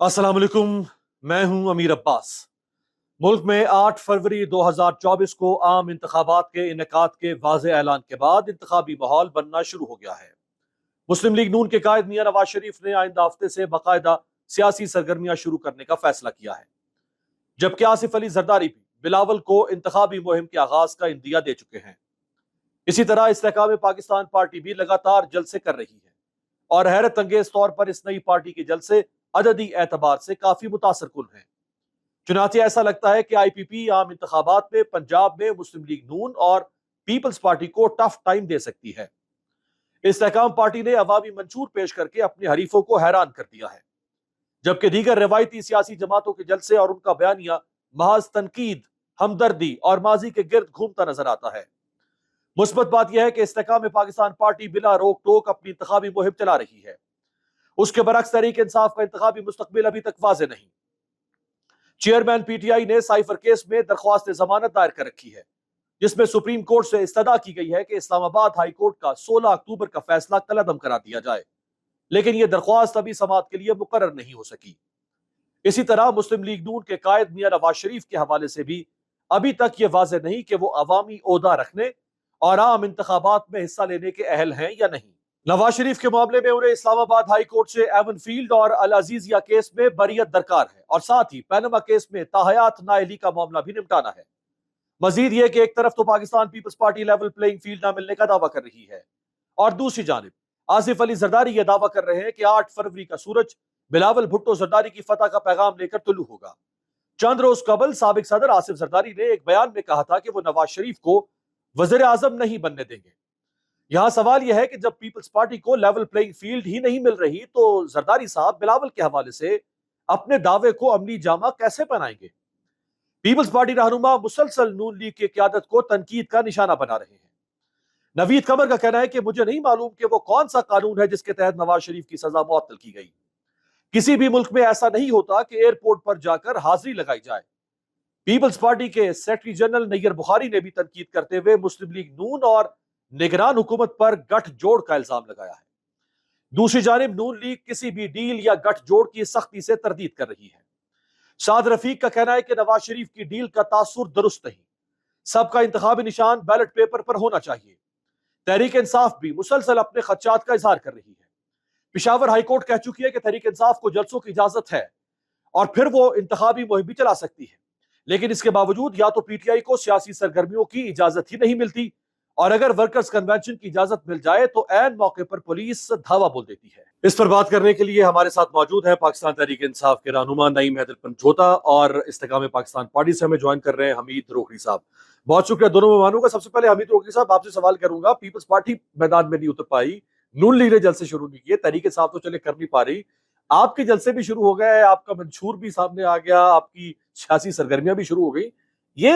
अस्सलाम वालेकुम। मैं हूं अमीर अब्बास। मुल्क में 8 फरवरी 2024 को आम इंतखाबात के इनेकाद के वाज़े ऐलान के बाद इंतखाबी माहौल बनना शुरू हो गया है। मुस्लिम लीग नून के कायद मियां नवाज शरीफ ने आइंदा हफ्ते से बाकायदा सियासी सरगर्मियां शुरू करने का फैसला किया है, जबकि आसिफ अली जरदारी भी बिलावल को इंतखाबी मुहिम के आगाज का इंदिया दे चुके हैं। इसी तरह इस्तेहकाम पाकिस्तान पार्टी भी लगातार जलसे कर रही है और हैरत अंगेज तौर पर इस नई पार्टी के जलसे अददी एतबार से काफी मुतासर कुन है। चुनाचे ऐसा लगता है कि IPP आम इंतखाबात में पंजाब में मुस्लिम लीग नून और पीपल्स पार्टी को टफ टाइम दे सकती है। इस्तेहकाम पार्टी ने अवामी मंशूर पेश करके अपने हरीफों को हैरान कर दिया है, जबकि दीगर रवायती सियासी जमातों के जलसे और उनका बयानिया महज तनकीद, हमदर्दी और माजी के गिर्द घूमता नजर आता है। मुस्बत बात यह है कि इस्तेहकाम पाकिस्तान पार्टी बिला रोक टोक अपनी इंतखाबी मुहिम चला रही है। उसके बरक्स तहरीक इंसाफ का इंतखाबी मुस्तकबिल अभी तक वाज़ेह नहीं। चेयरमैन PTI ने साइफर केस में दरख्वास्त जमानत दायर कर रखी है, जिसमें सुप्रीम कोर्ट से इस्तदा की गई है कि इस्लामाबाद हाई कोर्ट का 16 अक्टूबर का फैसला कलअदम करा दिया जाए, लेकिन यह दरख्वास्त अभी समाअत के लिए मुकर्रर नहीं हो सकी। इसी तरह मुस्लिम लीग नून के कायद मियां नवाज शरीफ के हवाले से भी अभी तक ये वाज़ेह नहीं कि वो अवामी ओहदा रखने और आम इंतखाबात में हिस्सा लेने के अहल हैं या नहीं। नवाज शरीफ के मामले में उन्हें इस्लामाबाद हाई कोर्ट से एवन फील्ड और अल अजीजिया केस में बरियत दरकार है और साथ ही पैनमा केस में ताहयात नाअहली का मामला भी निपटाना है। मजीद यह कि एक तरफ तो Pakistan People's Party level playing field न मिलने का दावा कर रही है और दूसरी जानिब आसिफ अली जरदारी यह दावा कर रहे हैं कि 8 फरवरी का सूरज बिलावल भुट्टो जरदारी की फतह का पैगाम लेकर तुलू होगा। चंद रोज कबल साबिक सदर आसिफ जरदारी ने एक बयान में कहा था कि वो नवाज शरीफ को वजीर आजम नहीं बनने देंगे। यहां सवाल यह है कि जब पीपल्स पार्टी को लेवल प्लेइंग फील्ड ही नहीं मिल रही तो जरदारी साहब बिलावल के हवाले से अपने दावे को अमली जामा कैसे पहनाएंगे। पीपल्स पार्टी रहनुमा मुसलसल नून लीग की क़यादत को तनकीद का निशाना बना रहे हैं। नवीद कमर का कहना है कि मुझे नहीं मालूम कि वो कौन सा कानून है जिसके तहत नवाज शरीफ की सजा मुअत्तल की गई। किसी भी मुल्क में ऐसा नहीं होता कि एयरपोर्ट पर जाकर हाजिरी लगाई जाए। पीपल्स पार्टी के सेक्रेटरी जनरल नैयर बुखारी ने भी तनकीद करते हुए मुस्लिम लीग नून और निगरान हुकूमत पर गठजोड़ का इल्जाम लगाया है। दूसरी जानिब नून लीग किसी भी डील या गठजोड़ की सख्ती से तरदीद कर रही है। शाद रफीक का कहना है कि नवाज शरीफ की डील का तासुर दुरुस्त नहीं, सबका इंतखाबी निशान बैलेट पेपर पर होना चाहिए। तहरीक इंसाफ भी मुसलसल अपने खदशात का इजहार कर रही है। पिशावर हाईकोर्ट कह चुकी है कि तहरीक इंसाफ को जलसों की इजाजत है और फिर वो इंतखाबी मुहिम भी चला सकती है, लेकिन इसके बावजूद या तो PTI को सियासी सरगर्मियों की इजाजत ही नहीं मिलती और अगर वर्कर्स कन्वेंशन की इजाजत मिल जाए तो ऐन मौके पर पुलिस धावा बोल देती है। इस पर बात करने के लिए हमारे साथ मौजूद है पाकिस्तान तहरीक इंसाफ के रहनुमा नईम हैदर पंचोता और इस्तेकाम पाकिस्तान पार्टी से हमें ज्वाइन कर रहे हैं हमीद रोकड़ी साहब। बहुत शुक्रिया दोनों मेहमानों का। सबसे पहले हमीद रोकड़ी साहब आपसे सवाल करूंगा, पीपल्स पार्टी मैदान में नहीं उतर पाई, नून लीग ने जलसे शुरू नहीं किए, तहरीक इंसाफ तो चले कर नहीं पा रही, आपके जलसे भी शुरू हो गए, आपका मंशूर भी सामने आ गया, आपकी सियासी सरगर्मियां भी शुरू हो गई। ये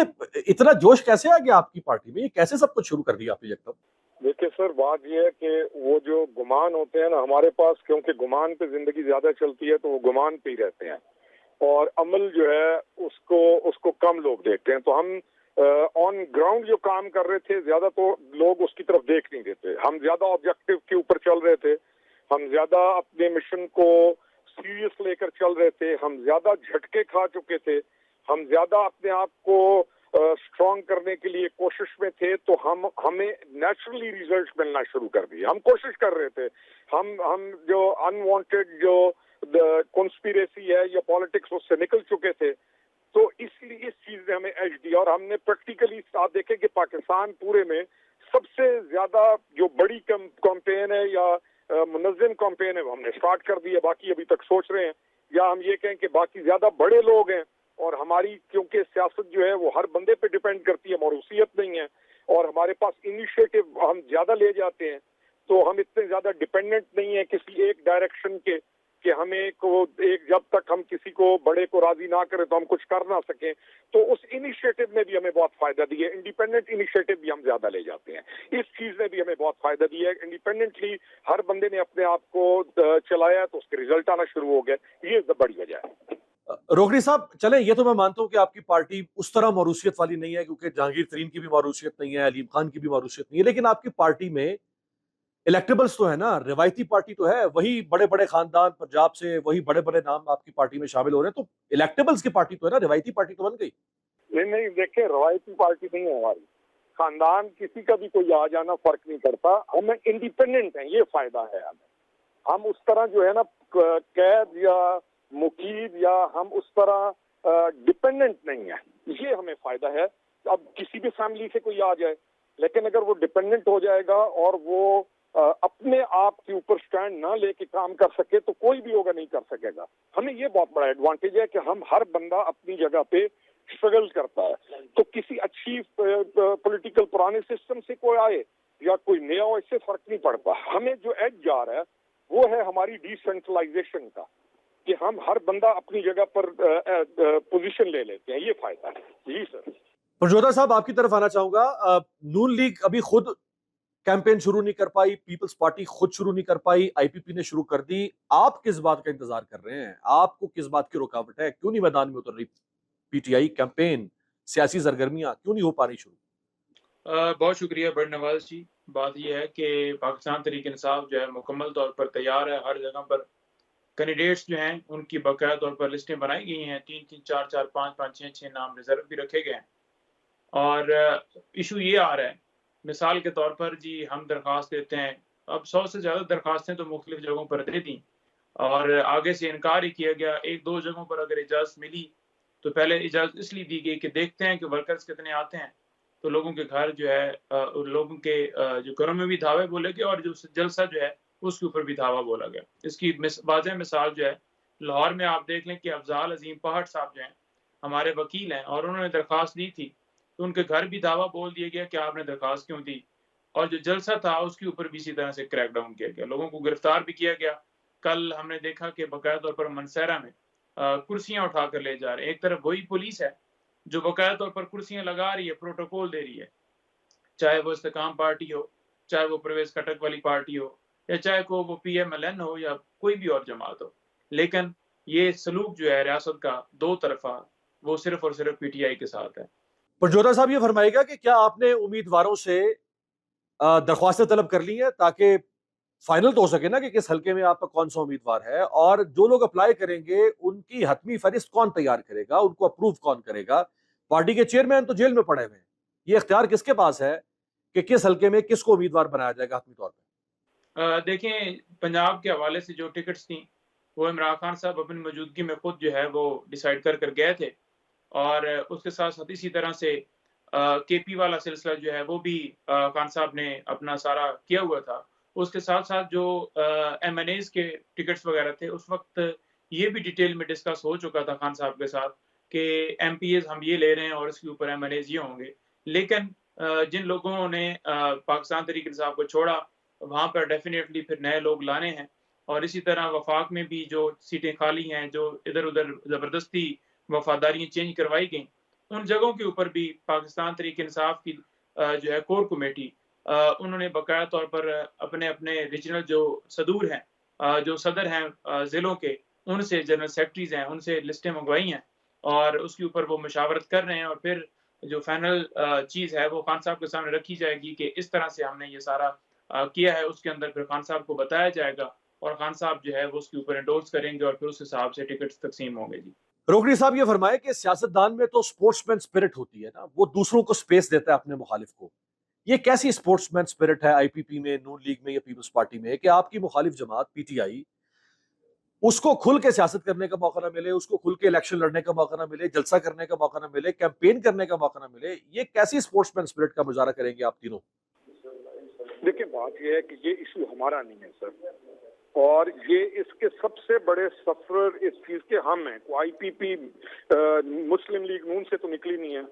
इतना जोश कैसे आ गया आपकी पार्टी में, कैसे सब कुछ शुरू कर दिया आपने यकदम? देखिए सर, बात यह है कि वो जो गुमान होते हैं ना हमारे पास, क्योंकि गुमान पे जिंदगी ज्यादा चलती है तो वो गुमान पे ही रहते हैं और अमल जो है उसको कम लोग देखते हैं। तो हम ऑन ग्राउंड जो काम कर रहे थे ज्यादा तो लोग उसकी तरफ देख नहीं देते। हम ज्यादा ऑब्जेक्टिव के ऊपर चल रहे थे, हम ज्यादा अपने मिशन को सीरियस लेकर चल रहे थे, हम ज्यादा झटके खा चुके थे, हम ज्यादा अपने आप को स्ट्रॉन्ग करने के लिए कोशिश में थे, तो हमें नेचुरली रिजल्ट मिलना शुरू कर दिए। हम कोशिश कर रहे थे, हम जो अनवांटेड जो कॉन्स्पिरेसी है या पॉलिटिक्स उससे निकल चुके थे, तो इसलिए इस चीज ने हमें एज दिया और हमने प्रैक्टिकली आप देखें कि पाकिस्तान पूरे में सबसे ज्यादा जो बड़ी कैंपेन है या मुनज़्ज़म कैंपेन है वो हमने स्टार्ट कर दी है। बाकी अभी तक सोच रहे हैं, या हम ये कहें कि बाकी ज्यादा बड़े लोग हैं और हमारी क्योंकि सियासत जो है वो हर बंदे पे डिपेंड करती है, मौरूसियत नहीं है और हमारे पास इनिशिएटिव हम ज्यादा ले जाते हैं, तो हम इतने ज्यादा डिपेंडेंट नहीं है किसी एक डायरेक्शन के कि हमें को एक जब तक हम किसी को बड़े को राजी ना करें तो हम कुछ कर ना सकें। तो उस इनिशिएटिव ने भी हमें बहुत फायदा दिया है। इंडिपेंडेंट इनिशिएटिव भी हम ज्यादा ले जाते हैं, इस चीज ने भी हमें बहुत फायदा दिया है। इंडिपेंडेंटली हर बंदे ने अपने आप को चलाया तो उसके रिजल्ट आना शुरू हो गए, ये बड़ी वजह है। रोकड़ी साहब, चले ये तो मैं मानता हूं कि आपकी पार्टी उस तरह मौरूसियत वाली नहीं है, क्योंकि जहांगीर तरीन की भी मौरूसियत नहीं है, अलीम खान की भी मौरूसियत नहीं है, लेकिन आपकी पार्टी में इलेक्टेबल्स तो है ना, रिवायती पार्टी तो है, वही बड़े बड़े खानदान पंजाब से, वही बड़े बड़े नाम आपकी पार्टी में शामिल हो रहे हैं, तो इलेक्टेबल्स की पार्टी तो है ना, रिवायती पार्टी तो बन गई। नहीं नहीं, देखिए रवायती पार्टी नहीं है हमारी, खानदान किसी का भी कोई आ जाना फर्क नहीं पड़ता, हम इंडिपेंडेंट हैं, ये फायदा है हमें। हम उस तरह जो है ना कैद या मुकीद या हम उस तरह डिपेंडेंट नहीं है, ये हमें फायदा है। अब किसी भी फैमिली से कोई आ जाए, लेकिन अगर वो डिपेंडेंट हो जाएगा और वो अपने आप के ऊपर स्टैंड ना लेके काम कर सके तो कोई भी होगा नहीं कर सकेगा। हमें ये बहुत बड़ा एडवांटेज है कि हम हर बंदा अपनी जगह पे स्ट्रगल करता है, तो किसी अच्छी पॉलिटिकल पुराने सिस्टम से कोई आए या कोई नया हो, इससे फर्क नहीं पड़ता। हमें जो एज जा रहा है वो है हमारी डिसेंट्रलाइजेशन का, कि हम हर बंदा अपनी जगह पर पोजीशन ले लेते हैं, ये फायदा है। जी सर। परजोधा साहब, आपकी तरफ आना चाहूंगा। नून लीग अभी खुद कैंपेन शुरू नहीं कर पाई, पीपल्स पार्टी खुद शुरू नहीं कर पाई, आईपीपी ने शुरू कर दी। आप किस बात का इंतजार कर रहे हैं? आपको किस बात की रुकावट है? क्यों नहीं मैदान में उतर रही पीटीआई? कैंपेन, सियासी सरगर्मियां क्यों नहीं हो पा रही शुरू? बहुत शुक्रिया बड़ नवाज जी। बात यह है कि पाकिस्तान तहरीक इंसाफ जो है मुकम्मल तौर पर तैयार है। हर जगह पर कैंडिडेट्स जो हैं उनकी बकाया तौर पर लिस्टें बनाई गई हैं, 3-3, 4-4, 5-5, 6-6 नाम रिजर्व भी रखे गए हैं। और इशू ये आ रहा है, मिसाल के तौर पर जी हम दरख्वास्त देते हैं, अब 100 से ज़्यादा दरख्वास्तें तो मुख्तलिफ जगहों पर दे दी और आगे से इनकार ही किया गया। 1-2 जगहों पर अगर इजाज़त मिली तो पहले इजाज़त इसलिए दी गई कि देखते हैं कि वर्कर्स कितने आते हैं, तो लोगों के घर जो है लोगों के जो घरों में भी धावे बोले गए और जो जलसा जो है उसके ऊपर भी धावा बोला गया। इसकी वाज़ेह मिसाल जो है लाहौर में आप देख लें कि अफजाल अजीम पहाड़ साहब जो हैं हमारे वकील हैं और उन्होंने दरख्वास्त दी थी, तो उनके घर भी दावा बोल दिया गया कि आपने दरख्वास्त क्यों दी, और जो जलसा था उसके ऊपर भी इसी तरह से क्रैकडाउन किया गया, लोगों को गिरफ्तार भी किया गया। कल हमने देखा कि बकाया तौर पर मनसेरा में कुर्सियां उठाकर ले जा रहे हैं। एक तरफ वही पुलिस है जो बकाया तौर पर कुर्सियां लगा रही है, प्रोटोकॉल दे रही है, चाहे वो इस्तेकाम पार्टी हो, चाहे वो परवेज खटक वाली पार्टी हो, या चाहे को वो PMLN हो या कोई भी और जमात हो। लेकिन ये सलूक जो है रियासत का दो तरफा, वो सिर्फ और सिर्फ PTI के साथ है। परजोधा साहब, ये फरमाएगा कि क्या आपने उम्मीदवारों से दरख्वास्तें तलब कर ली हैं ताकि फाइनल तो हो सके ना कि किस हलके में आपका कौन सा उम्मीदवार है, और जो लोग अप्लाई करेंगे उनकी हतमी फहरिस्त कौन तैयार करेगा, उनको अप्रूव कौन करेगा? पार्टी के चेयरमैन तो जेल में पड़े हुए हैं, ये इख्तियार किसके पास है कि किस हलके में किसको उम्मीदवार बनाया जाएगा हतमी तौर पर? देखें, पंजाब के हवाले से जो टिकट्स थी वो इमरान खान साहब अपनी मौजूदगी में खुद जो है वो डिसाइड कर गए थे, और उसके साथ साथ इसी तरह से KP वाला सिलसिला जो है वो भी खान साहब ने अपना सारा किया हुआ था। उसके साथ साथ जो MNAs के टिकट्स वगैरह थे उस वक्त ये भी डिटेल में डिस्कस हो चुका था खान साहब के साथ कि MPAs हम ये ले रहे हैं और इसके ऊपर MNAs ये होंगे। लेकिन जिन लोगों ने पाकिस्तान तहरीक इंसाफ को छोड़ा वहाँ पर डेफिनेटली फिर नए लोग लाने हैं, और इसी तरह वफाक में भी जो सीटें खाली हैं, जो इधर उधर ज़बरदस्ती वफादारियाँ चेंज करवाई गई, उन जगहों के ऊपर भी पाकिस्तान तहरीक इंसाफ की जो है कोर कमेटी उन्होंने बकाया तौर पर अपने अपने रीजनल जो सदूर हैं, जो सदर हैं ज़िलों के, उनसे जनरल सेक्रेटरीज हैं, उनसे लिस्टें मंगवाई हैं और उसके ऊपर वो मशावरत कर रहे हैं, और फिर जो फाइनल चीज़ है वो खान साहब के सामने रखी जाएगी कि इस तरह से हमने ये सारा किया है। उसके अंदर फिर खान साहब को बताया जाएगा और खान साहब जो है वो उसके ऊपर एंडोर्स करेंगे और फिर उस हिसाब से टिकट्स तकसीम होंगे। जी रोकनी साहब, ये फरमाए कि सियासतदान में तो स्पोर्ट्समैन स्पिरिट होती है ना, वो दूसरों को स्पेस देता है अपने मुखालिफ को। ये कैसी स्पोर्ट्समैन स्पिरिट है आईपीपी में, नून लीग में या पीपल्स पार्टी में कि आपकी मुखालिफ जमात PTI उसको खुल के सियासत करने का मौका ना मिले, उसको खुल के इलेक्शन लड़ने का मौका ना मिले, जलसा करने का मौका ना मिले, कैंपेन करने का मौका ना मिले? ये कैसी स्पोर्ट्समैन स्पिरिट का मुजाहरा करेंगे आप तीनों? देखिए, बात यह है कि ये इशू हमारा नहीं है सर, और ये इसके सबसे बड़े सफर इस चीज के हम हैं। IPP मुस्लिम लीग नून से तो निकली नहीं है,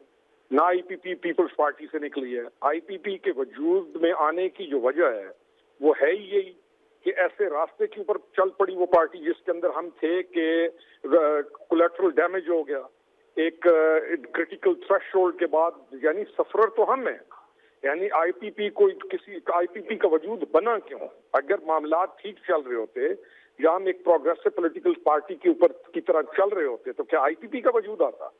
ना IPP पीपल्स पार्टी से निकली है। IPP के वजूद में आने की जो वजह है वो है ही यही कि ऐसे रास्ते के ऊपर चल पड़ी वो पार्टी जिसके अंदर हम थे कि कोलेटरल डैमेज हो गया एक क्रिटिकल थ्रेशोल्ड के बाद, यानी सफर तो हम हैं। यानी IPP कोई किसी IPP का वजूद बना क्यों? अगर मामला ठीक चल रहे होते या हम एक प्रोग्रेसिव पॉलिटिकल पार्टी के ऊपर की तरह चल रहे होते तो क्या IPP का वजूद आता?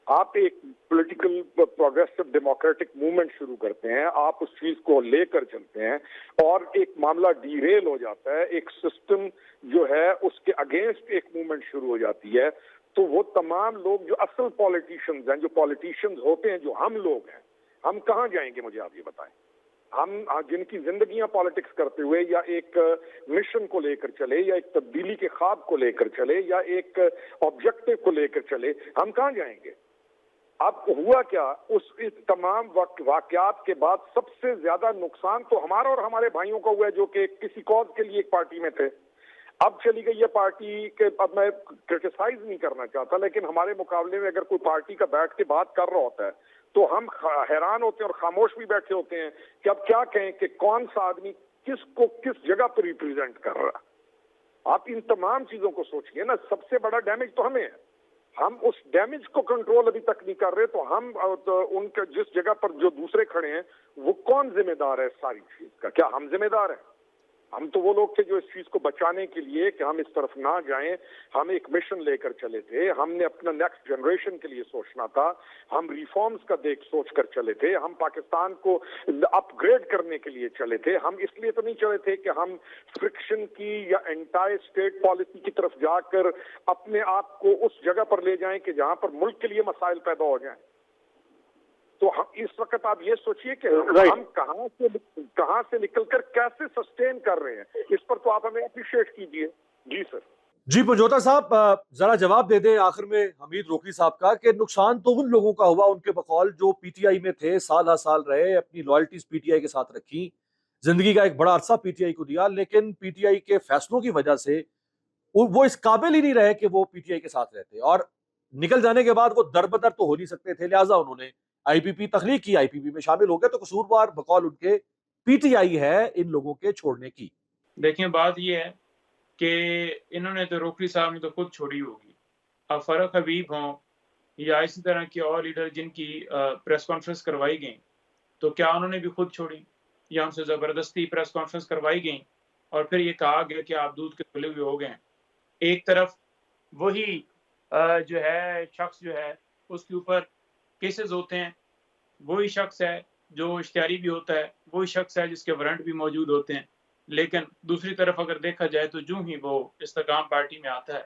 آپ ایک پولیٹیکل پروگریسو ڈیموکریٹک موومنٹ شروع کرتے ہیں, آپ اس چیز کو لے کر چلتے ہیں اور ایک معاملہ ڈیریل ہو جاتا ہے, ایک سسٹم جو ہے اس کے اگینسٹ ایک موومنٹ شروع ہو جاتی ہے, تو وہ تمام لوگ جو اصل پالیٹیشنز ہیں, جو پالیٹیشنز ہوتے ہیں, جو ہم لوگ ہیں, ہم کہاں جائیں گے؟ مجھے آپ یہ بتائیں. ہم جن کی زندگیاں پالیٹکس کرتے ہوئے یا ایک مشن کو لے کر چلے, یا ایک تبدیلی کے خواب کو لے کر چلے, یا ایک آبجیکٹو کو لے کر چلے, ہم کہاں جائیں گے؟ اب ہوا کیا, اس تمام واقعات کے بعد سب سے زیادہ نقصان تو ہمارا اور ہمارے بھائیوں کا ہوا ہے جو کہ کسی کاز کے لیے ایک پارٹی میں تھے. اب چلی گئی یہ پارٹی کہ اب میں کرٹیسائز نہیں کرنا چاہتا, لیکن ہمارے مقابلے میں اگر کوئی پارٹی کا بیٹھ کے بات کر رہا ہوتا ہے تو ہم حیران ہوتے ہیں اور خاموش بھی بیٹھے ہوتے ہیں کہ اب کیا کہیں کہ کون سا آدمی کس کو کس جگہ پر ریپرزینٹ کر رہا. آپ ان تمام چیزوں کو سوچیے نا, سب سے بڑا ڈیمیج تو ہمیں ہے. ہم اس ڈیمیج کو کنٹرول ابھی تک نہیں کر رہے, تو ہم ان کے جس جگہ پر جو دوسرے کھڑے ہیں وہ کون ذمہ دار ہے ساری چیز کا؟ کیا ہم ذمہ دار ہیں؟ ہم تو وہ لوگ تھے جو اس چیز کو بچانے کے لیے کہ ہم اس طرف نہ جائیں, ہم ایک مشن لے کر چلے تھے. ہم نے اپنا نیکسٹ جنریشن کے لیے سوچنا تھا, ہم ریفارمز کا سوچ کر چلے تھے, ہم پاکستان کو اپ گریڈ کرنے کے لیے چلے تھے. ہم اس لیے تو نہیں چلے تھے کہ ہم فرکشن کی یا اینٹی اسٹیٹ پالیسی کی طرف جا کر اپنے آپ کو اس جگہ پر لے جائیں کہ جہاں پر ملک کے لیے مسائل پیدا ہو جائیں. تو ہم اس وقت آپ یہ سوچئے کہ ہم کہاں سے نکل کر کیسے سسٹین کر رہے ہیں, اس پر تو آپ ہمیں اپریشیٹ کیجئے. جی سر. جی پنجوتا صاحب, ذرا جواب دے دیں آخر میں حمید روکری صاحب کا کہ نقصان تو ان لوگوں کا ہوا ان کے بقول جو پی ٹی آئی میں تھے, سال ہر سال رہے, اپنی لائلٹیز پی ٹی آئی کے ساتھ رکھی, زندگی کا ایک بڑا عرصہ پی ٹی آئی کو دیا, لیکن پی ٹی آئی کے فیصلوں کی وجہ سے وہ اس قابل ہی نہیں رہے کہ وہ پی ٹی آئی کے ساتھ رہتے, اور نکل جانے کے بعد وہ در بدر تو ہو نہیں سکتے تھے, لہٰذا انہوں نے آئی پی پی تخلیق کی, آئی پی پی میں شامل ہو گئے. تو قصوروار بقول ان کے پی ٹی آئی ہے ان لوگوں کے چھوڑنے کی. دیکھیں بات یہ ہے کہ انہوں نے تو روکری صاحب نے تو خود چھوڑی ہوگی. اب فرق حبیب ہوں یا اسی طرح کے اور لیڈر جن کی پریس کانفرنس کروائی گئیں, تو کیا انہوں نے بھی خود چھوڑی یا ان سے زبردستی پریس کانفرنس کروائی گئیں اور پھر یہ کہا گیا کہ آپ دودھ کے دھلے ہوئے ہو گئے؟ ایک طرف وہی جو ہے شخص جو ہے اس کے اوپر کیسز ہوتے ہیں, وہی شخص ہے جو اشتہاری بھی ہوتا ہے, وہی شخص ہے جس کے وارنٹ بھی موجود ہوتے ہیں. لیکن دوسری طرف اگر دیکھا جائے تو جو ہی وہ استحکام پارٹی میں آتا ہے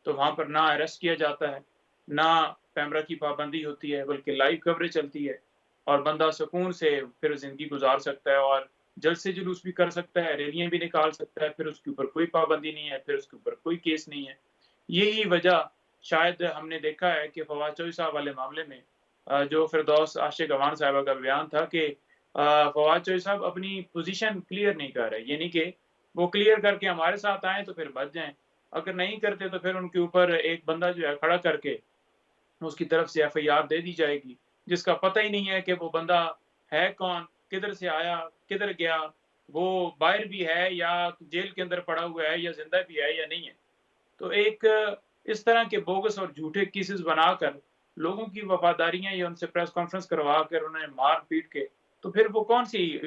تو وہاں پر نہ اریسٹ کیا جاتا ہے, نہ کیمرہ کی پابندی ہوتی ہے, بلکہ لائیو کوریج چلتی ہے اور بندہ سکون سے پھر زندگی گزار سکتا ہے اور جلسے جلوس بھی کر سکتا ہے, ریلیاں بھی نکال سکتا ہے, پھر اس کے اوپر کوئی پابندی نہیں ہے, پھر اس کے اوپر کوئی کیس نہیں ہے. یہی وجہ شاید ہم نے دیکھا ہے کہ فواد چوہدری صاحب والے معاملے میں جو فردوس عاشق اوان صاحبہ کا بیان تھا کہ فواد چوہدری صاحب اپنی پوزیشن کلیئر نہیں کر رہے, یعنی کہ وہ کلیئر کر کے ہمارے ساتھ آئیں تو پھر بچ جائیں, اگر نہیں کرتے تو پھر ان کے اوپر ایک بندہ جو ہے کھڑا کر کے اس کی طرف سے ایف آئی آر دے دی جائے گی جس کا پتہ ہی نہیں ہے کہ وہ بندہ ہے کون, کدھر سے آیا, کدھر گیا, وہ باہر بھی ہے یا جیل کے اندر پڑا ہوا ہے یا زندہ بھی ہے یا نہیں ہے. تو ایک اس طرح کے بوگس اور جھوٹے کیسز بنا کر لوگوں کی وفاداریاں یا ان سے پریس کانفرنس کروا کر انہیں مار پیٹ کے, تو پھر وہ کون سی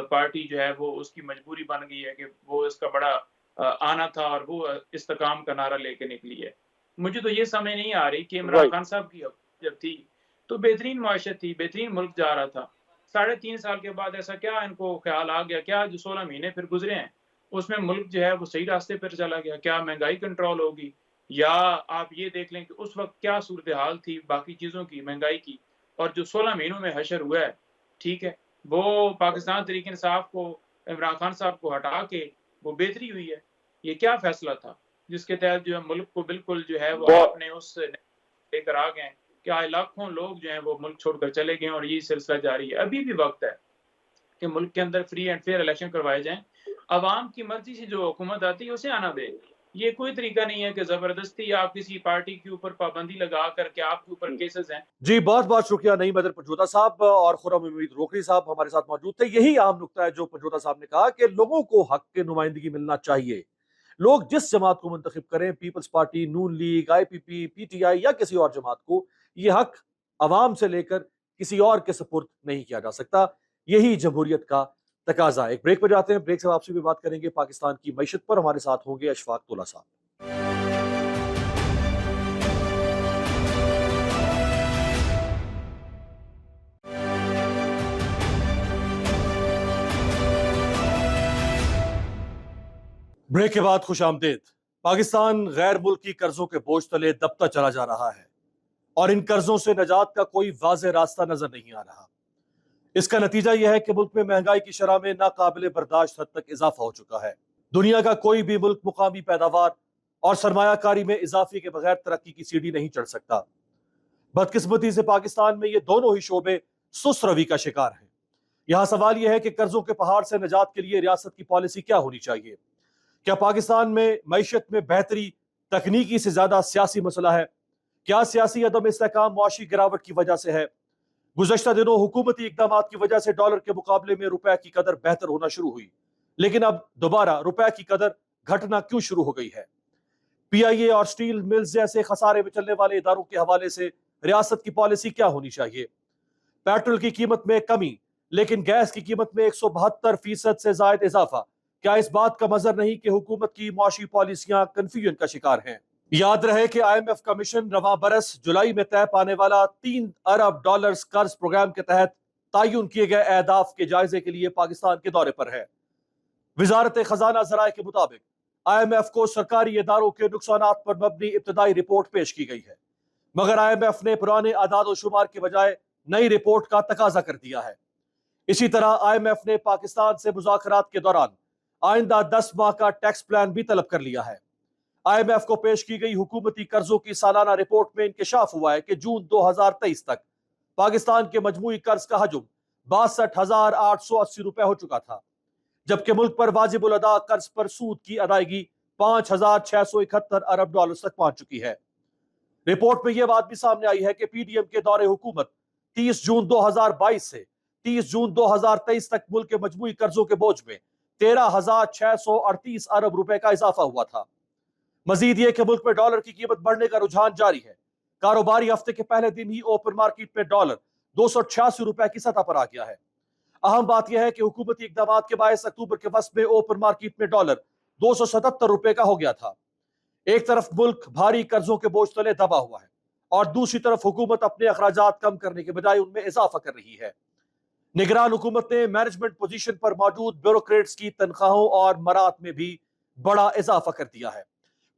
پارٹی جو ہے وہ اس کی مجبوری بن گئی ہے کہ وہ اس کا بڑا آنا تھا اور وہ استحکام کا نعرہ لے کے نکلی ہے. مجھے تو یہ سمجھ نہیں آ رہی کہ عمران خان صاحب کی جب تھی تو بہترین معیشت تھی, بہترین ملک جا رہا تھا, 3.5 سال کے بعد ایسا کیا ان کو خیال آ گیا, کیا جو 16 مہینے پھر گزرے ہیں اس میں ملک جو ہے وہ صحیح راستے پر چلا گیا, کیا مہنگائی کنٹرول ہوگی, یا آپ یہ دیکھ لیں کہ اس وقت کیا صورتحال تھی باقی چیزوں کی, مہنگائی کی, اور جو 16 مہینوں میں حشر ہوا ہے, ٹھیک ہے, وہ پاکستان تحریک انصاف کو عمران خان صاحب کو ہٹا کے وہ بہتری ہوئی ہے. یہ کیا فیصلہ تھا جس کے تحت جو ہے ملک کو بالکل جو ہے وہ آپ نے اس لے کر آ گئے کہ آج لاکھوں لوگ جو ہیں وہ ملک چھوڑ کر چلے گئے اور یہی سلسلہ جاری ہے. ابھی بھی وقت ہے کہ ملک کے اندر فری اینڈ فیئر الیکشن کروائے جائیں, عوام کی مرضی سے جو حکومت آتی ہے اسے آنا دے. یہ کوئی طریقہ نہیں ہے کہ زبردستی آپ کسی پارٹی کے اوپر پابندی لگا کر کے آپ کے اوپر کیسز ہیں. جی بہت بہت شکریہ نعیم بدر پنجوتا صاحب, اور خرم امید روکری صاحب ہمارے ساتھ موجود تھے. یہی اہم نقطہ ہے جو پنجوتا صاحب نے کہا کہ لوگوں کو حق کے نمائندگی ملنا چاہیے. لوگ جس جماعت کو منتخب کریں, پیپلز پارٹی, نون league, I P P, P T I یا کسی اور جماعت کو, یہ حق عوام سے لے کر کسی اور کے سپرد نہیں کیا جا سکتا. یہی جمہوریت کا تقاضا. ایک بریک پہ جاتے ہیں, بریک سے واپسی بھی بات کریں گے پاکستان کی معیشت پر. ہمارے ساتھ ہوں گے اشفاق طلحہ صاحب. ब्रेक के बाद खुश आमदेद। पाकिस्तान गैर मुल्की कर्जों के बोझ तले दबता चला जा रहा है और इन कर्जों से निजात का कोई वाज़ेह रास्ता नजर नहीं आ रहा। इसका नतीजा यह है कि मुल्क में महंगाई की शरह में नाकाबिले बर्दाश्त हद तक इजाफा हो चुका है। दुनिया का कोई भी मुल्क मुकामी पैदावार और सरमायाकारी में इजाफे के बगैर तरक्की की सीढ़ी नहीं चढ़ सकता। बदकिस्मती से पाकिस्तान में ये दोनों ही शोबे सुस्त रवि का शिकार हैं। यहाँ सवाल यह है कि कर्जों के पहाड़ से निजात के लिए रियासत की पॉलिसी क्या होनी चाहिए। क्या पाकिस्तान में मईशत में बेहतरी तकनीकी से ज्यादा सियासी मसला है? क्या सियासी अदम इस्तेहकाम मुआशी गिरावट की वजह से है? गुज़श्ता दिनों हुकूमती इकदाम की वजह से डॉलर के मुकाबले में रुपए की कदर बेहतर होना शुरू हुई, लेकिन अब दोबारा रुपए की कदर घटना क्यों शुरू हो गई है? PIA और स्टील मिल्स जैसे खसारे में चलने वाले इदारों के हवाले से रियासत की पॉलिसी क्या होनी चाहिए? पेट्रोल की कीमत में कमी लेकिन गैस की कीमत में 172% से जायद इजाफा, क्या इस बात का मजर नहीं कि हुकूमत की मुआशी पॉलिसियां कंफ्यूजन का शिकार हैं? याद रहे कि IMF का मिशन रवां बरस जुलाई में तय पाने वाला $3 अरब कर्ज प्रोग्राम के तहत तयन किए गए अहदाफ के जायजे के लिए पाकिस्तान के दौरे पर है। वजारत खजाना जराए के मुताबिक IMF को सरकारी इदारों के नुकसानात पर मबनी इब्तदाई रिपोर्ट पेश की गई है, मगर IMF ने पुराने आदाद शुमार के बजाय नई रिपोर्ट का तकाजा कर दिया है। इसी तरह IMF ने पाकिस्तान से मुज़ाकरात के दौरान आइंदा 10 माह का टैक्स प्लान भी तलब कर लिया है। IMF को पेश की गई हुकूमती कर्जों की सालाना रिपोर्ट में इंकशाफ हुआ है कि जून 2023 तक पाकिस्तान के मजमूई कर्ज का हजम 62,880 रुपए हो चुका था, जबकि मुल्क पर वाजिबुल अदा कर्ज पर सूद की अदायगी 5,671 अरब डॉलर तक पहुंच चुकी है। रिपोर्ट में यह बात भी सामने आई है कि PDM के दौरे हुकूमत 30 जून 2022 से 30 जून 2023 तक मुल्क के मजमूई कर्जों के बोझ में 13,638 अरब रुपए का इजाफा हुआ था। मजीद ये कि मुल्क में डॉलर की कीमत बढ़ने का रुझान जारी है। कारोबारी हफ्ते के पहले दिन ही ओपन मार्केट में डॉलर 286 रुपए की सतह पर आ गया है। अहम बात यह है कि हुकूमती इकदाम के बायस अक्टूबर के वस्त में ओपन मार्केट में डॉलर 277 रुपए का हो गया था। एक तरफ मुल्क भारी कर्जों के बोझ तले दबा हुआ है और दूसरी तरफ हुकूमत अपने अखराजात कम करने के बजाय उनमें इजाफा कर रही है। निगरान हुकूमत ने मैनेजमेंट पोजीशन पर मौजूद ब्यूरोक्रेट्स की तनख्वाहों और मरात में भी बड़ा इजाफा कर दिया है।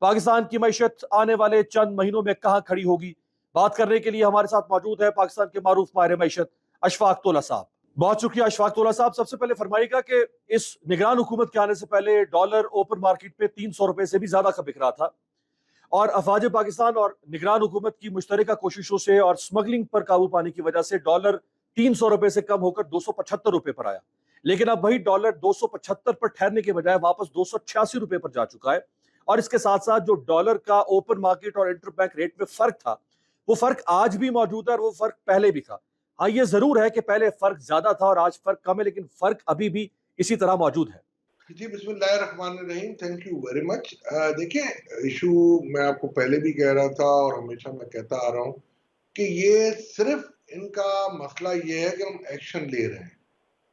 पाकिस्तान की मईशत आने वाले चंद महीनों में कहां खड़ी होगी, बात करने के लिए हमारे साथ मौजूद है पाकिस्तान के मारूफ माहिर मईशत अशफाक तोला साहब। बहुत शुक्रिया अशफाक तोला साहब। सबसे पहले फरमाइएगा कि इस निगरान हुकूमत के आने से पहले डॉलर ओपन मार्केट पे 300 रुपए से भी ज्यादा का बिक रहा था और अफवाज पाकिस्तान और निगरान हुकूमत की मुश्तरका कोशिशों से और स्मगलिंग पर काबू पाने की वजह से डॉलर 300 रुपए से कम होकर 275 रुपए पर आया, लेकिन अब वही डॉलर 275 पर ठहरने के बजाय वापस 286 रुपए पर जा चुका है। और इसके साथ साथ जो डॉलर का ओपन मार्केट और इंटरबैंक रेट में फर्क था, वो फर्क आज भी मौजूद है और वो फर्क पहले भी था। हाँ, ये जरूर है कि पहले फर्क ज्यादा था और आज फर्क कम है, लेकिन फर्क अभी भी इसी तरह मौजूद है। जी, बिस्मिल्लाहिर्रहमानिर्रहीम। Thank you very much. देखिए, इशू मैं आपको पहले भी कह रहा था और हमेशा मैं कहता आ रहा हूँ कि ये सिर्फ इनका मसला ये है कि हम एक्शन ले रहे हैं,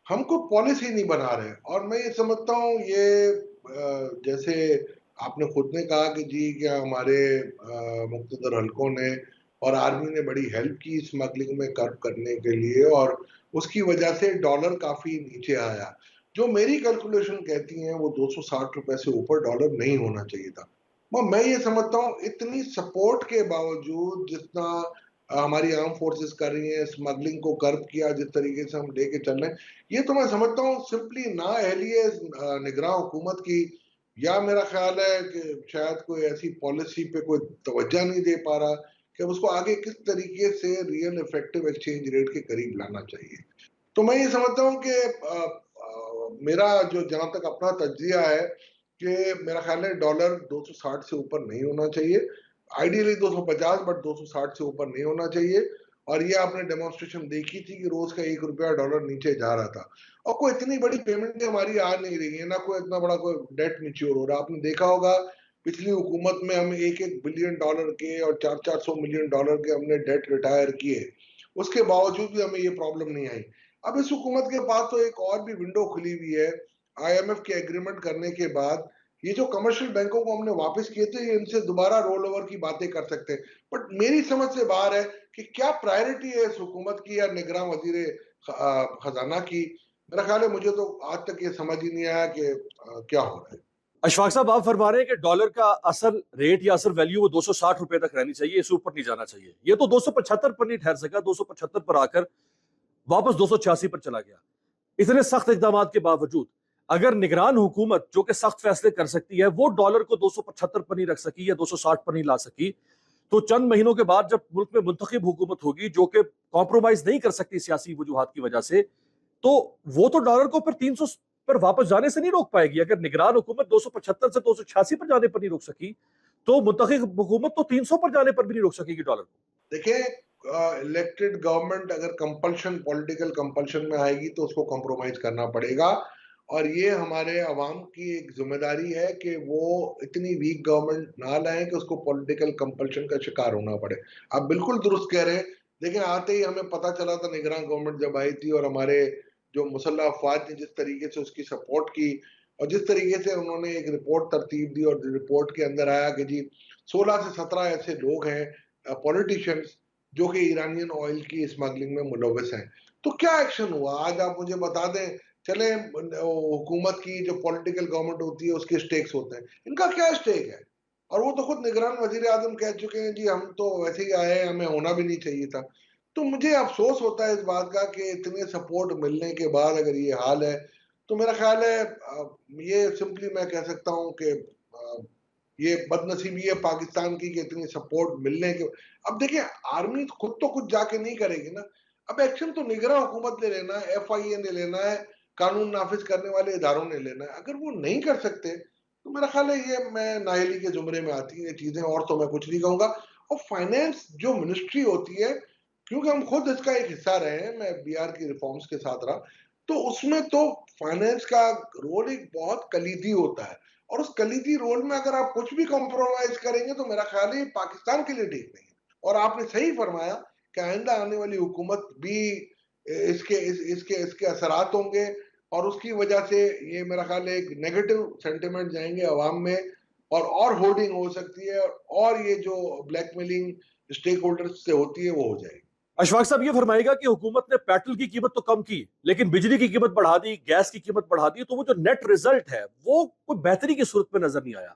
हमको पॉलिसी नहीं बना रहे। और मैं ये समझता हूँ ये जैसे आपने खुद ने कहा कि जी क्या हमारे मुक़्तदर हलकों ने और आर्मी ने बड़ी हेल्प की स्मगलिंग में कर्ब करने के लिए और उसकी वजह से डॉलर काफ़ी नीचे आया। जो मेरी कैलकुलेशन कहती हैं वो 260 रुपए से ऊपर डॉलर नहीं होना चाहिए था। मैं ये समझता हूँ इतनी सपोर्ट के बावजूद जितना हमारी आर्म फोर्सेस कर रही हैं, स्मगलिंग को कर्ब किया जिस तरीके से हम लेके चल रहे हैं, ये तो मैं समझता हूँ सिंपली नाअहली है निगरान हुकूमत की, या मेरा ख्याल है कि शायद कोई ऐसी पॉलिसी पे कोई तवज्जो नहीं दे पा रहा कि उसको आगे किस तरीके से रियल इफेक्टिव एक्सचेंज रेट के करीब लाना चाहिए। तो मैं ये समझता हूँ कि मेरा जो जहां तक अपना तज्जिया है कि मेरा ख्याल है डॉलर 260 से ऊपर नहीं होना चाहिए, आइडियली 250, बट 260 से ऊपर नहीं होना चाहिए। और ये आपने डेमोन्स्ट्रेशन देखी थी कि रोज का 1 रुपया डॉलर नीचे जा रहा था और कोई इतनी बड़ी पेमेंट हमारी आ नहीं रही है, ना कोई इतना बड़ा कोई डेट मैच्योर हो रहा। आपने देखा होगा पिछली हुकूमत में हम 1-1 बिलियन डॉलर के और 400-400 मिलियन डॉलर के हमने डेट रिटायर किए, उसके बावजूद भी हमें ये प्रॉब्लम नहीं आई। अब इस हुकूमत के पास तो एक और भी विंडो खुली हुई है, IMF के एग्रीमेंट करने के बाद ये जो कमर्शियल बैंकों को हमने वापस किए थे, ये इनसे दोबारा रोल ओवर की बातें कर सकते हैं। बट मेरी समझ से बाहर है कि क्या प्रायोरिटी है इस हुकूमत की या निगरान वजीर खजाना की। मेरा ख्याल है मुझे तो आज तक ये समझ ही नहीं आया कि क्या हो रहा है। اشفاق صاحب آپ فرما رہے ہیں کہ ڈالر کا اصل ریٹ یا اصل ویلیو وہ 260 روپے تک رہنی چاہیے, اس سے اوپر نہیں جانا چاہیے. یہ تو 275 پر نہیں ٹھہر سکا, 275 پر آ کر واپس 286 پر چلا گیا. اتنے سخت اقدامات کے باوجود اگر نگران حکومت جو کہ سخت فیصلے کر سکتی ہے وہ ڈالر کو 275 پر نہیں رکھ سکی یا 260 پر نہیں لا سکی, تو چند مہینوں کے بعد جب ملک میں منتخب حکومت ہوگی جو کہ کمپرومائز نہیں کر سکتی سیاسی وجوہات کی وجہ سے, تو وہ تو ڈالر کو پھر 300 پر واپس جانے سے نہیں روک پائے گی. اگر نگران حکومت 275 سے 286 پر جانے پر نہیں روک سکی تو منتخب حکومت تو 300 پر جانے پر بھی نہیں روک سکے گی ڈالر کو. دیکھیں الیکٹڈ گورنمنٹ اگر کمپلشن پولیٹیکل کمپلشن میں آئے گی تو اس کو کمپرومائز کرنا پڑے گا, اور یہ ہمارے عوام کی ایک ذمہ داری ہے کہ وہ اتنی ویک گورنمنٹ نہ لائیں کہ اس کو پولیٹیکل کمپلشن کا شکار ہونا پڑے. آپ بالکل درست کہہ رہے ہیں. دیکھیں آتے ہی ہمیں پتہ چلا تھا نگران گورنمنٹ جب آئی تھی اور ہمارے جو مسلح افواج نے جس طریقے سے اس کی سپورٹ کی اور جس طریقے سے انہوں نے ایک رپورٹ ترتیب دی, اور رپورٹ کے اندر آیا کہ جی 16 سے 17 ایسے لوگ ہیں پولیٹیشینز جو کہ ایرانین آئل کی اسمگلنگ میں ملوث ہیں. تو کیا ایکشن ہوا آج آپ مجھے بتا دیں. چلیں حکومت کی جو پولیٹیکل گورنمنٹ ہوتی ہے اس کے سٹیکس ہوتے ہیں, ان کا کیا سٹیک ہے؟ اور وہ تو خود نگران وزیر اعظم کہہ چکے ہیں جی ہم تو ویسے ہی آئے ہیں, ہمیں ہونا بھی نہیں چاہیے تھا. تو مجھے افسوس ہوتا ہے اس بات کا کہ اتنے سپورٹ ملنے کے بعد اگر یہ حال ہے تو میرا خیال ہے یہ سمپلی میں کہہ سکتا ہوں کہ یہ بد نصیبی ہے پاکستان کی کہ اتنی سپورٹ ملنے کے. اب دیکھیں آرمی خود تو کچھ جا کے نہیں کرے گی نا, اب ایکشن تو نگراں حکومت نے لینا ہے, FIA نے لینا ہے, قانون نافذ کرنے والے اداروں نے لینا ہے. اگر وہ نہیں کر سکتے تو میرا خیال ہے یہ میں نااہلی کے زمرے میں آتی ہیں یہ چیزیں, اور تو میں کچھ نہیں کہوں گا. اور فائنینس جو منسٹری ہوتی ہے, کیونکہ ہم خود اس کا ایک حصہ رہے ہیں, میں BR کی ریفارمز کے ساتھ رہا, تو اس میں تو فائنینس کا رول ایک بہت کلیدی ہوتا ہے, اور اس کلیدی رول میں اگر آپ کچھ بھی کمپرومائز کریں گے تو میرا خیال ہے یہ پاکستان کے لیے ٹھیک نہیں ہے. اور آپ نے صحیح فرمایا کہ آئندہ آنے والی حکومت بھی اس کے اثرات ہوں گے, اور اس کی وجہ سے یہ میرا خیال ہے ایک نیگیٹو سینٹیمنٹ جائیں گے عوام میں, اور ہولڈنگ ہو سکتی ہے, اور یہ جو بلیک میلنگ اسٹیک ہولڈرز سے ہوتی ہے وہ ہو جائے گی. اشفاق صاحب یہ فرمائے گا کہ حکومت نے پیٹرول کی قیمت تو کم کی لیکن بجلی کی قیمت بڑھا دی, گیس کی قیمت بڑھا دی, تو وہ جو نیٹ ریزلٹ ہے وہ کوئی بہتری کی صورت میں نظر نہیں آیا.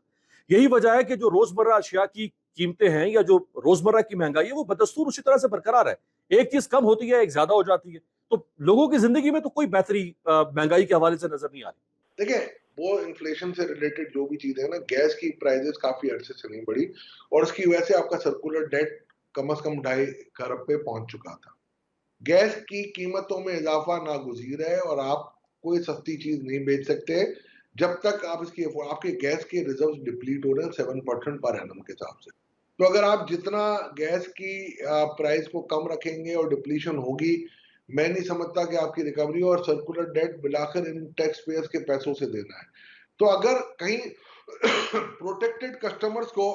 یہی وجہ ہے کہ جو روزمرہ اشیاء کی قیمتیں ہیں یا جو روزمرہ کی مہنگائی ہے وہ بدستور اسی طرح سے برقرار ہے. ایک چیز کم ہوتی ہے ایک زیادہ ہو جاتی ہے, تو لوگوں کی زندگی میں تو کوئی بہتری مہنگائی کے حوالے سے نظر نہیں آ رہی. دیکھیں وہ انفلیشن سے ریلیٹڈ جو بھی چیزیں ہیں نا, گیس کی پرائزز کافی عرصے سے نہیں بڑھی, اور اس کی وجہ سے آپ کا سرکولر ڈیٹ کم از کم 2.5 ارب پہ پہنچ چکا تھا. گیس کی قیمتوں میں اضافہ ناگزیر ہے, اور آپ کوئی سستی چیز نہیں بیچ سکتے جب تک آپ آپ کے گیس کے ریزروز ڈپلیٹ ہو رہے ہیں 7% پر اینم کے حساب سے. تو اگر آپ جتنا گیس کی پرائز کو کم رکھیں گے اور ڈپلیشن ہوگی, میں نہیں سمجھتا کہ آپ کی ریکوری, اور سرکولر ڈیٹ بلاخر ان ٹیکس پیئرز کے پیسوں سے دینا ہے. تو اگر کہیں پروٹیکٹڈ کسٹمرز کو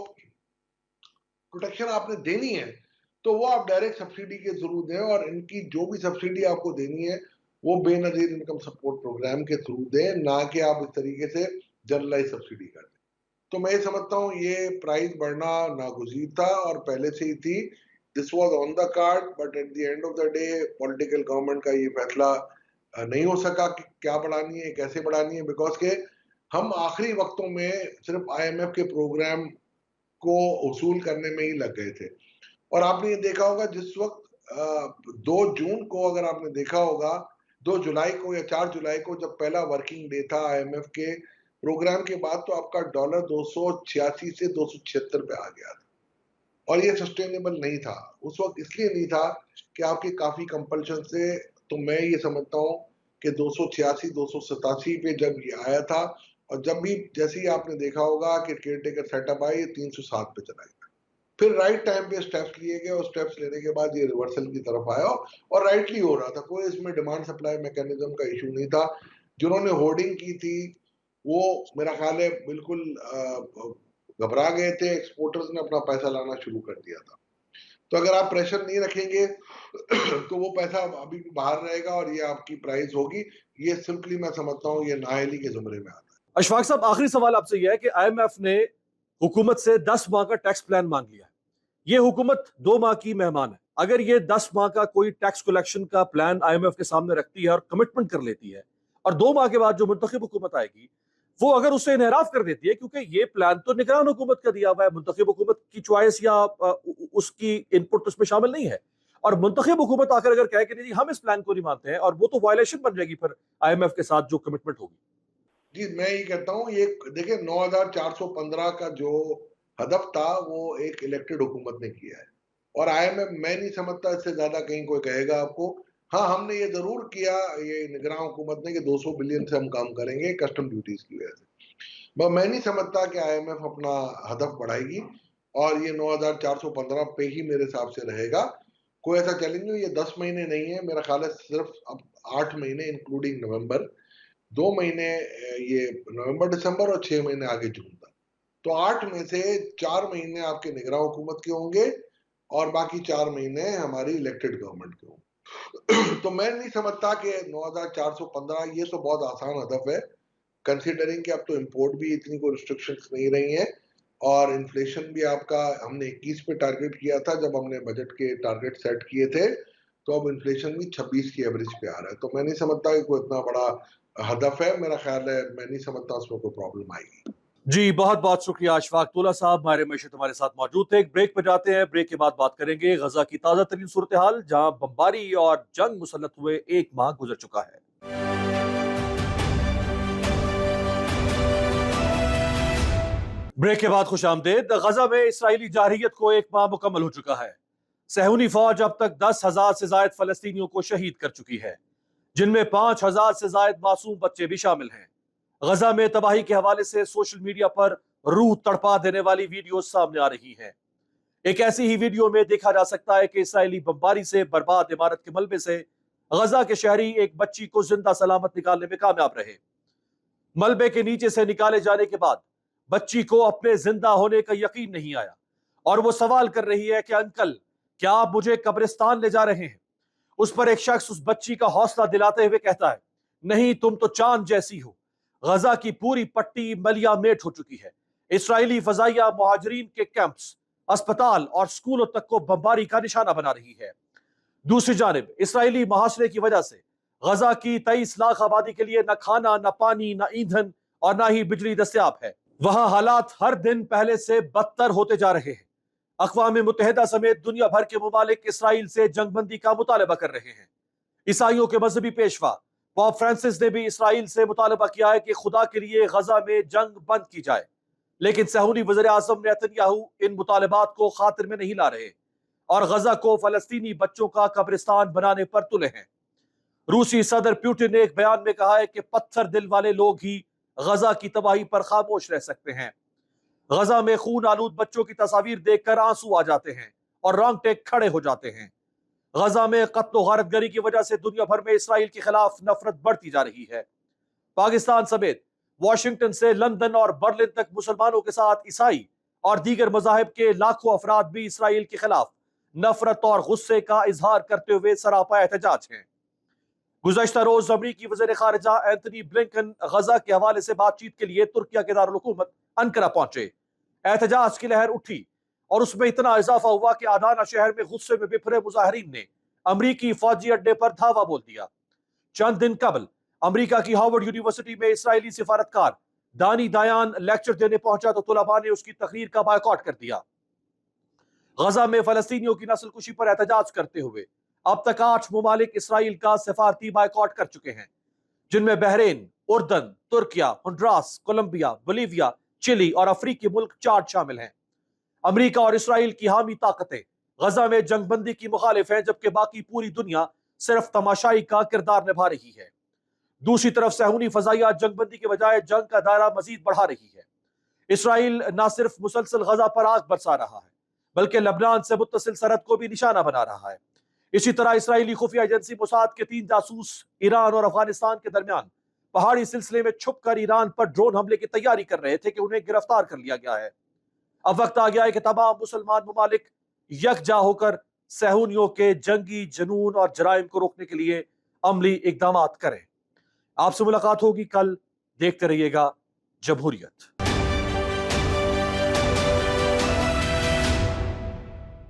پروٹیکشن آپ نے دینی ہے تو وہ آپ ڈائریکٹ سبسیڈی کے ضرور دیں, اور ان کی جو بھی سبسیڈی آپ کو دینی ہے وہ بے نظیر انکم سپورٹ پروگرام کے تھرو دیں, نہ کہ آپ اس طریقے سے جنرلائز سبسیڈی کر دیں. تو میں یہ سمجھتا ہوں یہ پرائز بڑھنا ناگزیر تھا اور پہلے سے ہی تھی. This was on the card, but at the end of the day political government کا یہ فیصلہ نہیں ہو سکا کہ کیا بڑھانی ہے کیسے بڑھانی ہے, بیکاز کہ ہم آخری وقتوں میں صرف IMF کے پروگرام کو حصول کرنے میں ہی لگ گئے تھے. اور آپ نے یہ دیکھا ہوگا جس وقت 2 جون کو اگر آپ نے دیکھا ہوگا 2 جولائی کو یا 4 جولائی کو جب پہلا ورکنگ ڈے تھا IMF کے پروگرام کے بعد, تو آپ کا ڈالر 286 سے 276 پہ آ گیا تھا, اور یہ سسٹینیبل نہیں تھا. اس وقت اس لیے نہیں تھا کہ آپ کے کافی کمپلشن سے, تو میں یہ سمجھتا ہوں کہ 286 287 پہ جب یہ آیا تھا, اور جب بھی جیسے ہی آپ نے دیکھا ہوگا کہ کیئر ٹیکر سیٹ اپ آئی 307 پہ چلا گیا, پھر رائٹ ٹائم پہ سٹیپس لیے گئے, اور سٹیپس لینے کے بعد یہ ریورسل کی طرف آیا, اور رائٹلی ہو رہا تھا. کوئی اس میں ڈیمانڈ سپلائی میکینزم کا ایشو نہیں تھا. جنہوں نے ہورڈنگ کی تھی وہ میرا خیال ہے بالکل گھبرا گئے تھے, ایکسپورٹرز نے اپنا پیسہ لانا شروع کر دیا تھا. تو اگر آپ پریشر نہیں رکھیں گے تو وہ پیسہ ابھی بھی باہر رہے گا, اور یہ آپ کی پرائز ہوگی. یہ سمپلی میں سمجھتا ہوں یہ نااہلی کے زمرے میں آتا ہے. اشفاق صاحب آخری سوال آپ سے یہ ہے کہ IMF نے حکومت سے 10 ماہ کا ٹیکس پلان مانگ لیا ہے. یہ حکومت 2 ماہ کی مہمان ہے. اگر یہ 10 ماہ کا کوئی ٹیکس کلیکشن کا پلان IMF کے سامنے رکھتی ہے اور کمٹمنٹ کر لیتی ہے, اور 2 ماہ کے بعد جو منتخب حکومت آئے گی وہ اگر اسے انحراف کر دیتی ہے، کیونکہ یہ پلان تو نگران حکومت کا دیا ہوا ہے، منتخب حکومت کی چوائس یا اس کی ان پٹ اس میں شامل نہیں ہے، اور منتخب حکومت آ کر اگر کہے کہ نہیں ہم اس پلان کو نہیں مانتے ہیں، اور وہ تو وائلیشن بن جائے گی پھر آئی ایم ایف کے ساتھ جو کمٹمنٹ ہوگی۔ جی میں یہ کہتا ہوں، یہ دیکھیں 9415 کا جو ہدف تھا وہ ایک الیکٹڈ حکومت نے کیا ہے، اور آئی ایم ایف میں نہیں سمجھتا اس سے زیادہ کہیں کوئی کہے گا آپ کو۔ ہاں ہم نے یہ ضرور کیا، یہ نگراں حکومت نے، کہ 200 بلین سے ہم کام کریں گے کسٹم ڈیوٹیز کی وجہ سے، میں نہیں سمجھتا کہ آئی ایم ایف اپنا ہدف بڑھائے گی، اور یہ 9415 پہ ہی میرے حساب سے رہے گا۔ کوئی ایسا چیلنج نہیں، یہ 10 مہینے نہیں ہے، میرا خیال ہے صرف اب 8 مہینے انکلوڈنگ نومبر، 2 مہینے یہ نومبر دسمبر اور 6 مہینے آگے جون تک، تو 8 میں سے 4 مہینے آپ کے نگراں حکومت کے ہوں گے اور باقی 4 مہینے ہماری الیکٹڈ گورنمنٹ کے ہوں گے۔ تو میں نہیں سمجھتا کہ 9415 یہ تو بہت آسان ہدف ہے، کنسیڈرنگ کہ اب تو امپورٹ بھی اتنی کوئی ریسٹرکشنز نہیں رہی ہیں، اور انفلیشن بھی آپ کا ہم نے 21 پہ ٹارگٹ کیا تھا جب ہم نے بجٹ کے ٹارگٹ سیٹ کیے تھے، تو اب انفلیشن بھی 26 کی ایوریج پہ آ رہا ہے، تو میں نہیں سمجھتا کہ کوئی اتنا بڑا ہدف ہے، میرا خیال ہے میں نہیں سمجھتا اس میں کوئی پرابلم آئے گی۔ جی بہت بہت شکریہ اشفاق طولہ صاحب، ماہر معیشت ہمارے ساتھ موجود تھے۔ ایک بریک پہ جاتے ہیں، بریک کے بعد بات کریں گے غزہ کی تازہ ترین صورتحال، جہاں بمباری اور جنگ مسلط ہوئے 1 ماہ گزر چکا ہے۔ بریک کے بعد خوش آمدید۔ غزہ میں اسرائیلی جارحیت کو 1 ماہ مکمل ہو چکا ہے۔ صہیونی فوج اب تک 10,000 سے زائد فلسطینیوں کو شہید کر چکی ہے، جن میں 5,000 سے زائد معصوم بچے بھی شامل ہیں۔ غزہ میں تباہی کے حوالے سے سوشل میڈیا پر روح تڑپا دینے والی ویڈیو سامنے آ رہی ہیں۔ ایک ایسی ہی ویڈیو میں دیکھا جا سکتا ہے کہ اسرائیلی بمباری سے برباد عمارت کے ملبے سے غزہ کے شہری ایک بچی کو زندہ سلامت نکالنے میں کامیاب رہے۔ ملبے کے نیچے سے نکالے جانے کے بعد بچی کو اپنے زندہ ہونے کا یقین نہیں آیا، اور وہ سوال کر رہی ہے کہ انکل کیا آپ مجھے قبرستان لے جا رہے ہیں؟ اس پر ایک شخص اس بچی کا حوصلہ دلاتے ہوئے کہتا ہے، نہیں تم تو چاند جیسی ہو۔ غزہ کی پوری پٹی ملیا میٹ ہو چکی ہے۔ اسرائیلی فضائیہ مہاجرین کے کیمپس، اسپتال اور سکولوں تک کو بمباری کا نشانہ بنا رہی ہے۔ دوسری جانب اسرائیلی محاصرے کی وجہ سے غزہ کی 23 لاکھ آبادی کے لیے نہ کھانا، نہ پانی، نہ ایندھن اور نہ ہی بجلی دستیاب ہے۔ وہاں حالات ہر دن پہلے سے بدتر ہوتے جا رہے ہیں۔ اقوام متحدہ سمیت دنیا بھر کے ممالک اسرائیل سے جنگ بندی کا مطالبہ کر رہے ہیں۔ عیسائیوں کے مذہبی پیشوا پوپ فرانسس نے بھی اسرائیل سے مطالبہ کیا ہے کہ خدا کے لیے غزہ میں جنگ بند کی جائے، لیکن صہیونی وزیر اعظم نیتن یاہو ان مطالبات کو خاطر میں نہیں لا رہے اور غزہ کو فلسطینی بچوں کا قبرستان بنانے پر تلے ہیں۔ روسی صدر پیوٹن نے ایک بیان میں کہا ہے کہ پتھر دل والے لوگ ہی غزہ کی تباہی پر خاموش رہ سکتے ہیں۔ غزہ میں خون آلود بچوں کی تصاویر دیکھ کر آنسو آ جاتے ہیں اور رونگٹے کھڑے ہو جاتے ہیں۔ غزہ میں قتل و غارت گری کی وجہ سے دنیا بھر میں اسرائیل کے خلاف نفرت بڑھتی جا رہی ہے۔ پاکستان سمیت واشنگٹن سے لندن اور برلن تک مسلمانوں کے ساتھ عیسائی اور دیگر مذاہب کے لاکھوں افراد بھی اسرائیل کے خلاف نفرت اور غصے کا اظہار کرتے ہوئے سراپا احتجاج ہیں۔ گزشتہ روز امریکی وزیر خارجہ اینتھنی بلنکن غزہ کے حوالے سے بات چیت کے لیے ترکیہ کے دارالحکومت انقرہ پہنچے۔ احتجاج کی لہر اٹھی اور اس میں اتنا اضافہ ہوا کہ آدانا شہر میں غصے میں بپھرے مظاہرین نے امریکی فوجی اڈے پر دھاوا بول دیا۔ چند دن قبل امریکہ کی ہارورڈ یونیورسٹی میں اسرائیلی سفارتکار دانی دایان لیکچر دینے پہنچا تو طلباء نے اس کی تقریر کا بائیکاٹ کر دیا۔ غزہ میں فلسطینیوں کی نسل کشی پر احتجاج کرتے ہوئے اب تک 8 ممالک اسرائیل کا سفارتی بائیکاٹ کر چکے ہیں، جن میں بحرین، اردن، ترکیہ، ہنڈراس، کولمبیا، بولیویا، چلی اور افریقی ملک چاڈ شامل ہیں۔ امریکہ اور اسرائیل کی حامی طاقتیں غزہ میں جنگ بندی کی مخالف ہیں، جبکہ باقی پوری دنیا صرف تماشائی کا کردار نبھا رہی ہے۔ دوسری طرف صہیونی فضائیہ جنگ بندی کے بجائے جنگ کا دائرہ مزید بڑھا رہی ہے۔ اسرائیل نہ صرف مسلسل غزہ پر آگ برسا رہا ہے، بلکہ لبنان سے متصل سرحد کو بھی نشانہ بنا رہا ہے۔ اسی طرح اسرائیلی خفیہ ایجنسی موساد کے 3 جاسوس ایران اور افغانستان کے درمیان پہاڑی سلسلے میں چھپ کر ایران پر ڈرون حملے کی تیاری کر رہے تھے کہ انہیں گرفتار کر لیا گیا ہے۔ اب وقت آ گیا ہے کہ تمام مسلمان ممالک یکجا ہو کر صہیونیوں کے جنگی جنون اور جرائم کو روکنے کے لیے عملی اقدامات کریں۔ آپ سے ملاقات ہوگی کل، دیکھتے رہیے گا جمہوریت۔